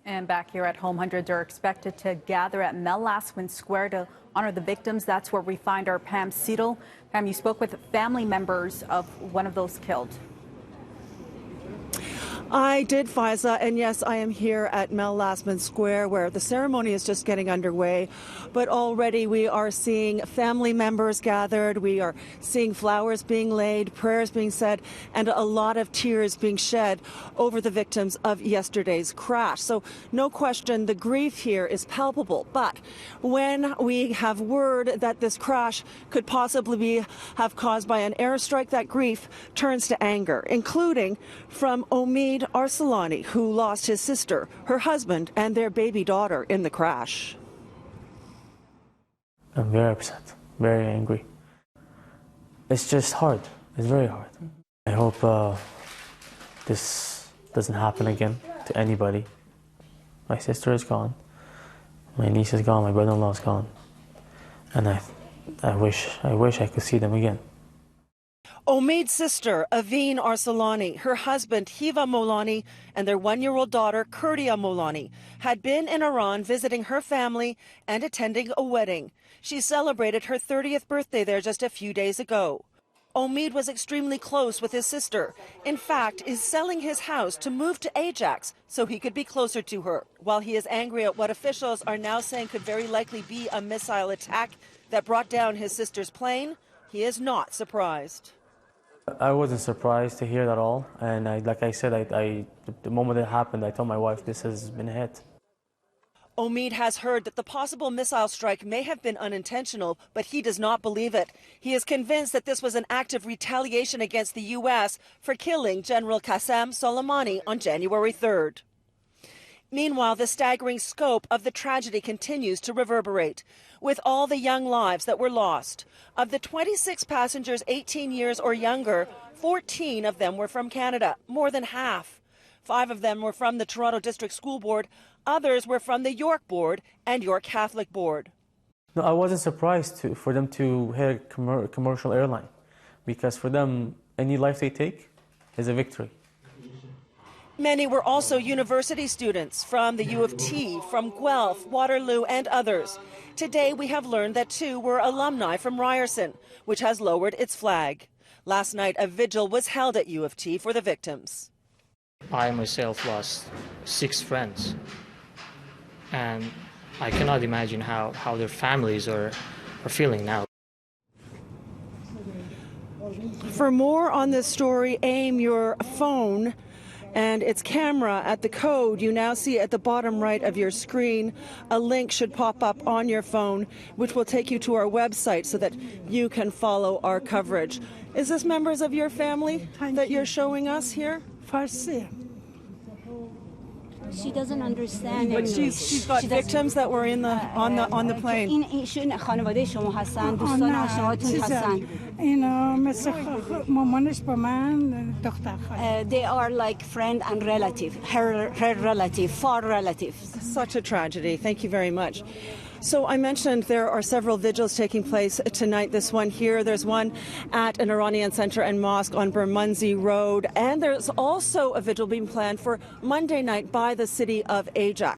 And back here at home, hundreds are expected to gather at Mel Laswin Square to honor the victims. That's where we find our Pam Seatle. Pam, you spoke with family members of one of those killed. I did, Faiza, and yes, I am here at Mel Laswin Square where the ceremony is just getting underway. But already we are seeing family members gathered, we are seeing flowers being laid, prayers being said, and a lot of tears being shed over the victims of yesterday's crash. So no question, the grief here is palpable. But when we have word that this crash could possibly have caused by an airstrike, that grief turns to anger, including from Omid Arsalani, who lost his sister, her husband, and their baby daughter in the crash. I'm very upset, very angry. It's just hard. It's very hard. I hope this doesn't happen again to anybody. My sister is gone. My niece is gone. My brother-in-law is gone. And I wish I could see them again. Omid's sister, Aveen Arsalani, her husband, Hiva Molani, and their one-year-old daughter, Kurdia Molani, had been in Iran visiting her family and attending a wedding. She celebrated her 30th birthday there just a few days ago. Omid was extremely close with his sister. In fact, is selling his house to move to Ajax so he could be closer to her. While he is angry at what officials are now saying could very likely be a missile attack that brought down his sister's plane, he is not surprised. I wasn't surprised to hear that all, and like I said, the moment it happened, I told my wife this has been a hit. Omid has heard that the possible missile strike may have been unintentional, but he does not believe it. He is convinced that this was an act of retaliation against the U.S. for killing General Qasem Soleimani on January 3rd. Meanwhile, the staggering scope of the tragedy continues to reverberate, with all the young lives that were lost. Of the 26 passengers 18 years or younger, 14 of them were from Canada, more than half. 5 of them were from the Toronto District School Board, others were from the York Board and York Catholic Board. No, I wasn't surprised for them to hit a commercial airline, because for them, any life they take is a victory. Many were also university students from the U of T, from Guelph, Waterloo, and others. Today, we have learned that 2 were alumni from Ryerson, which has lowered its flag. Last night, a vigil was held at U of T for the victims. I myself lost 6 friends, and I cannot imagine how their families are feeling now. For more on this story, aim your phone and its camera at the code you now see at the bottom right of your screen. A link should pop up on your phone, which will take you to our website so that you can follow our coverage. Is this members of your family that you're showing us here? Farsi. She doesn't understand. But she's got victims that were in on the plane. ایشون خانواده شما هستن، دوستان آشناهاتون هستن. اینا مثل مامانش با من دختر خاله. They are like friend and relative, her relative, far relative. Such a tragedy. Thank you very much. So I mentioned there are several vigils taking place tonight. This one here, there's one at an Iranian center and mosque on Bermondsey Road. And there's also a vigil being planned for Monday night by the city of Ajax.